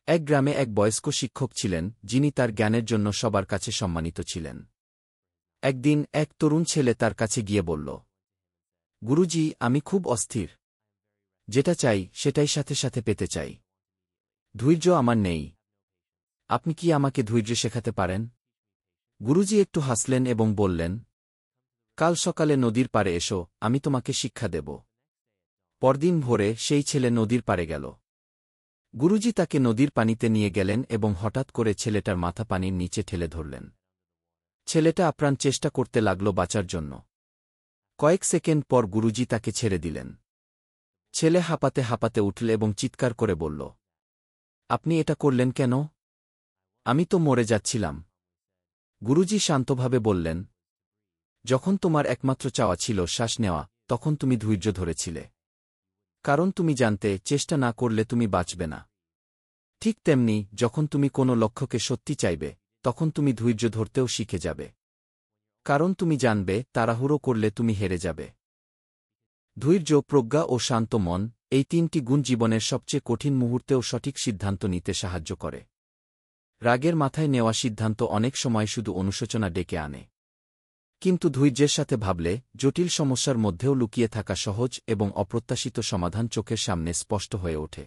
এক গ্রামে এক বয়স্ক শিক্ষক ছিলেন, যিনি তার জ্ঞানের জন্য সবার কাছে সম্মানিত ছিলেন। একদিন এক তরুণ ছেলে তার কাছে গিয়ে বলল, গুরুজি, আমি খুব অস্থির। যেটা চাই সেটাই সাথে সাথে পেতে চাই। ধৈর্য আমার নেই। আপনি কি আমাকে ধৈর্য শেখাতে পারেন? গুরুজি একটু হাসলেন এবং বললেন, কাল সকালে নদীর পাড়ে এসো, আমি তোমাকে শিক্ষা দেব। পরদিন ভোরে সেই ছেলে নদীর পাড়ে গেল। গুরুজি তাকে নদীর পানিতে নিয়ে গেলেন এবং হঠাৎ করে ছেলেটার মাথা পানির নিচে ঠেলে ধরলেন। ছেলেটা আপ্রাণ চেষ্টা করতে লাগল বাঁচার জন্য। কয়েক সেকেন্ড পর গুরুজি তাকে ছেড়ে দিলেন। ছেলে হাঁপাতে হাঁপাতে উঠল এবং চিৎকার করে বলল, আপনি এটা করলেন কেন? আমি তো মরে যাচ্ছিলাম। গুরুজি শান্তভাবে বললেন, যখন তোমার একমাত্র চাওয়া ছিল শ্বাস নেওয়া, তখন তুমি ধৈর্য ধরেছিলে। কারণ তুমি জানতে, চেষ্টা না করলে তুমি বাঁচবে না। ঠিক তেমনি, যখন তুমি কোনো লক্ষ্যকে সত্যি চাইবে, তখন তুমি ধৈর্য ধরতেও শিখে যাবে। কারণ তুমি জানবে, তাড়াহুড়ো করলে তুমি হেরে যাবে। ধৈর্য, প্রজ্ঞা ও শান্ত মন, এই তিনটি গুণ জীবনের সবচেয়ে কঠিন মুহূর্তেও সঠিক সিদ্ধান্ত নিতে সাহায্য করে। রাগের মাথায় নেওয়া সিদ্ধান্ত অনেক সময় শুধু অনুশোচনা ডেকে আনে। কিন্তু ধৈর্যের সাথে ভাবলে, জটিল সমস্যার মধ্যেও লুকিয়ে থাকা সহজ এবং অপ্রত্যাশিত সমাধান চোখের সামনে স্পষ্ট হয়ে ওঠে।